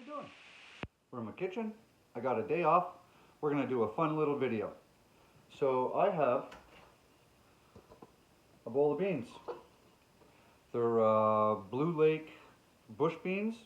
doing? We're in my kitchen. I got a day off. We're gonna do a fun little video. So I have a bowl of beans. They're Blue Lake bush beans.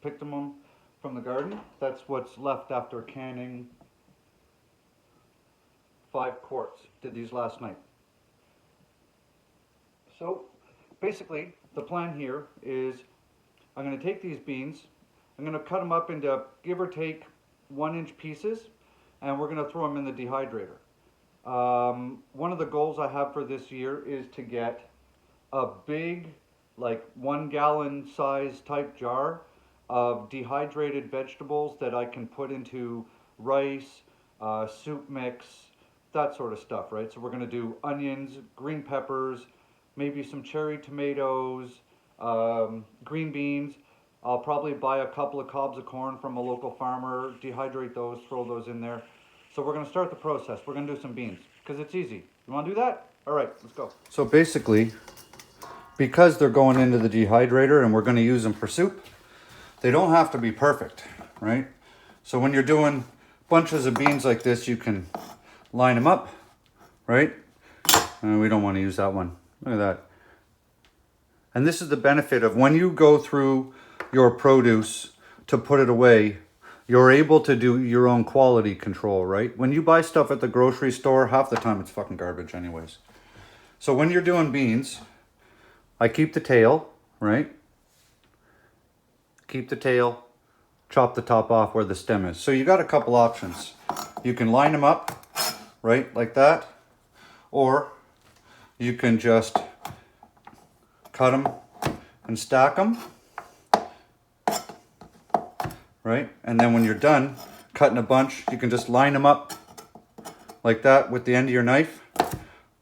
Picked them from the garden. That's what's left after canning 5 quarts. Did these last night. So basically the plan here is I'm going to take these beans, I'm going to cut them up into give or take 1-inch pieces, and we're going to throw them in the dehydrator. One of the goals I have for this year is to get a big, like 1-gallon size type jar of dehydrated vegetables that I can put into rice, soup mix, that sort of stuff, right? So we're going to do onions, green peppers, maybe some cherry tomatoes, green beans. I'll probably buy a couple of cobs of corn from a local farmer, dehydrate those, throw those in there. So we're going to start the process. We're going to do some beans because it's easy. You want to do that? All right, let's go. So basically, because they're going into the dehydrator and we're going to use them for soup, they don't have to be perfect, right? So when you're doing bunches of beans like this, you can line them up, right? We don't want to use that one. Look at that. And this is the benefit of when you go through your produce to put it away, you're able to do your own quality control, right? When you buy stuff at the grocery store, half the time it's fucking garbage anyways. So when you're doing beans, I keep the tail, right? Keep the tail, chop the top off where the stem is. So you got a couple options. You can line them up, right, like that, or you can just cut them and stack them, right? And then when you're done cutting a bunch, you can just line them up like that with the end of your knife,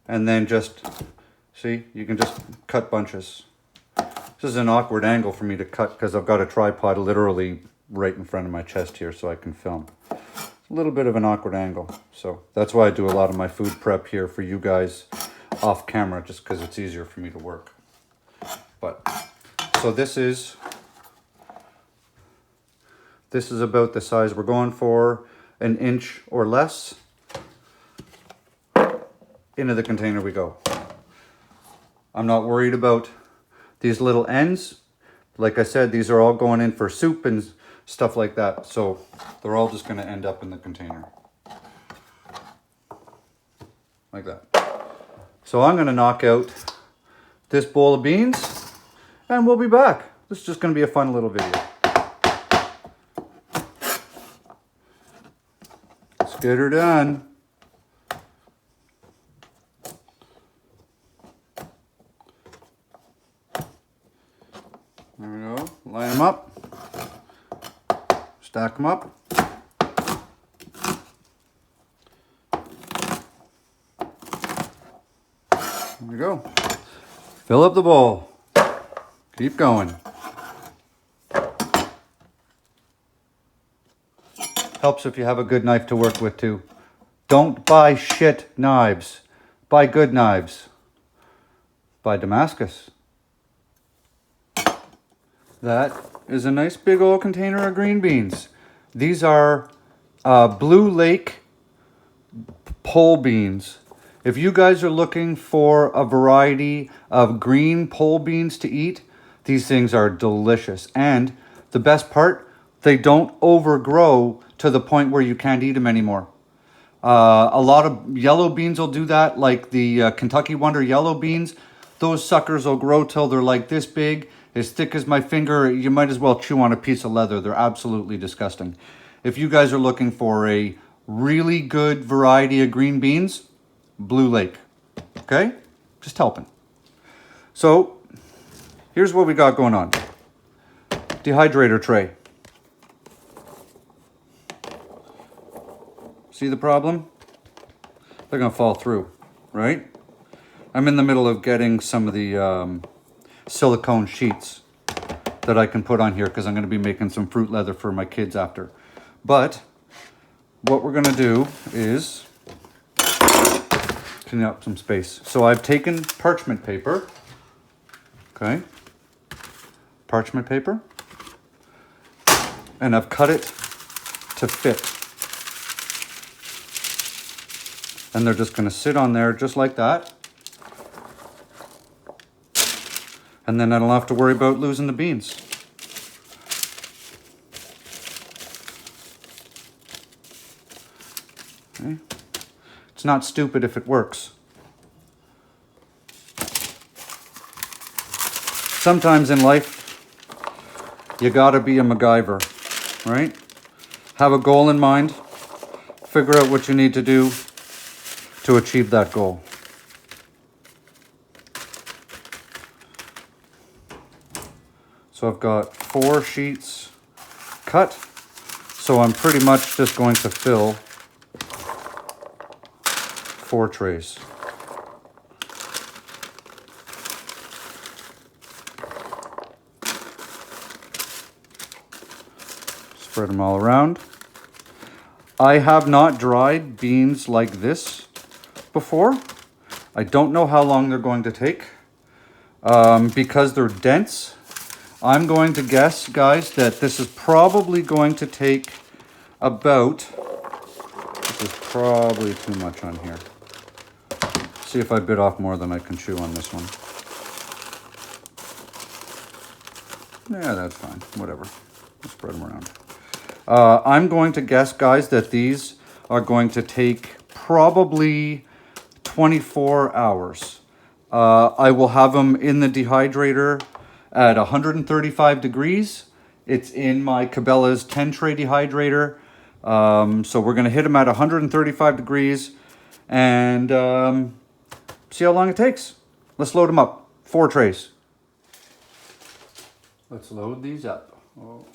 and then just, see, you can just cut bunches. This is an awkward angle for me to cut because I've got a tripod literally right in front of my chest here so I can film. It's a little bit of an awkward angle. So that's why I do a lot of my food prep here for you guys off camera, just because it's easier for me to work. But so this is about the size we're going for, 1 inch or less. Into the container we go. I'm not worried about these little ends. Like I said, these are all going in for soup and stuff like that. So they're all just going to end up in the container. Like that. So I'm going to knock out this bowl of beans and we'll be back. This is just going to be a fun little video. Let's get her done. There we go. Line them up. Stack them up. There we go. Fill up the bowl. Keep going. Helps if you have a good knife to work with too. Don't buy shit knives. Buy good knives. Buy Damascus. That is a nice big old container of green beans. These are Blue Lake pole beans. If you guys are looking for a variety of green pole beans to eat, these things are delicious. And the best part, they don't overgrow to the point where you can't eat them anymore. A lot of yellow beans will do that, like the Kentucky Wonder yellow beans. Those suckers will grow till they're like this big, as thick as my finger. You might as well chew on a piece of leather. They're absolutely disgusting. If you guys are looking for a really good variety of green beans, Blue Lake. Okay? Just helping. So, here's what we got going on. Dehydrator tray. See the problem? They're going to fall through, right? I'm in the middle of getting some of the silicone sheets that I can put on here because I'm going to be making some fruit leather for my kids after. But what we're going to do is clean up some space. So I've taken parchment paper. Okay. Parchment paper. and I've cut it to fit. And they're just gonna sit on there just like that. And then I don't have to worry about losing the beans. Okay. It's not stupid if it works. Sometimes in life, you gotta be a MacGyver, right? Have a goal in mind, figure out what you need to do to achieve that goal. So I've got 4 sheets cut, so I'm pretty much just going to fill 4 trays. Spread them all around. I have not dried beans like this before. I don't know how long they're going to take. Because they're dense, I'm going to guess, guys, that this is probably going to take about, this is probably too much on here. See if I bit off more than I can chew on this one. Yeah, that's fine, whatever. Let's spread them around. I'm going to guess, guys, that these are going to take probably 24 hours. I will have them in the dehydrator at 135 degrees. It's in my Cabela's 10 tray dehydrator. So we're gonna hit them at 135 degrees and see how long it takes. Let's load them up. 4 trays. Let's load these up. Oh.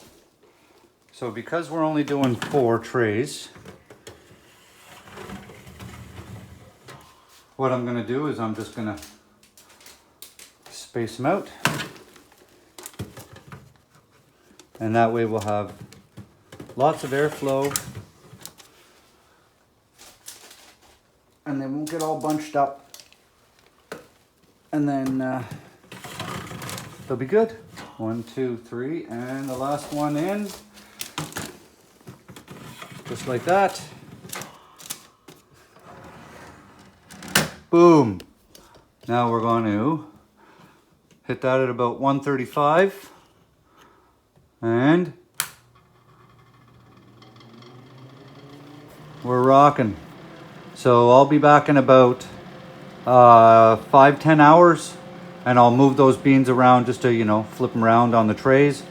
So because we're only doing 4 trays, what I'm gonna do is I'm just gonna space them out. And that way we'll have lots of airflow and they won't get all bunched up. And then they'll be good. 1, 2, 3, and the last one in. Just like that. Boom. Now we're going to hit that at about 135. And we're rocking. So I'll be back in about 5-10 hours, and I'll move those beans around just to, you know, flip them around on the trays.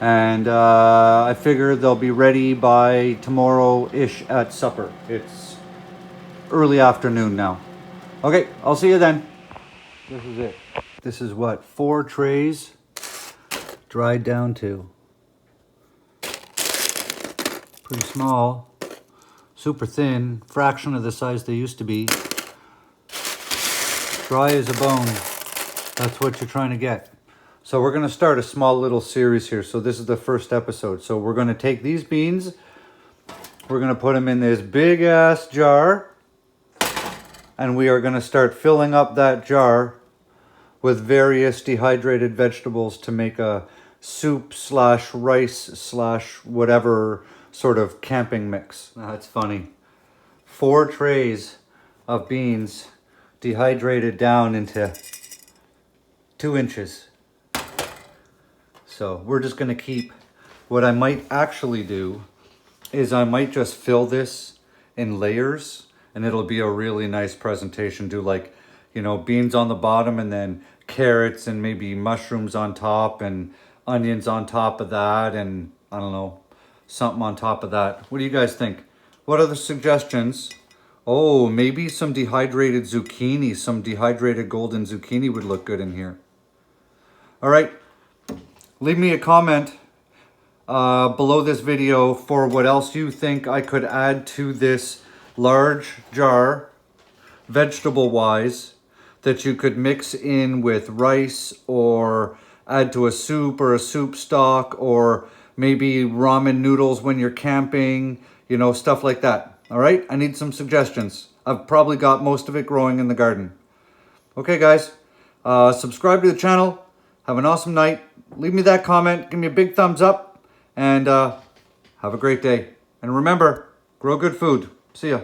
And I figure they'll be ready by tomorrow-ish at supper. It's early afternoon now. Okay, I'll see you then. This is it. This is what 4 trays dried down to. Pretty small, super thin, fraction of the size they used to be. Dry as a bone. That's what you're trying to get. So we're gonna start a small little series here. So this is the first episode. So we're gonna take these beans, we're gonna put them in this big ass jar, and we are gonna start filling up that jar with various dehydrated vegetables to make a soup slash rice slash whatever sort of camping mix. That's funny. 4 trays of beans dehydrated down into 2 inches. So we're just gonna keep, what I might actually do is I might just fill this in layers and it'll be a really nice presentation. Do like, you know, beans on the bottom and then carrots and maybe mushrooms on top and onions on top of that and I don't know, something on top of that. What do you guys think? What other suggestions? Oh, maybe some dehydrated zucchini, some dehydrated golden zucchini would look good in here. All right, leave me a comment below this video for what else you think I could add to this large jar, vegetable-wise, that you could mix in with rice or add to a soup or a soup stock or maybe ramen noodles when you're camping, you know, stuff like that. All right, I need some suggestions. I've probably got most of it growing in the garden. Okay, guys, subscribe to the channel. Have an awesome night. Leave me that comment. Give me a big thumbs up. And Have a great day. And remember, grow good food. See ya.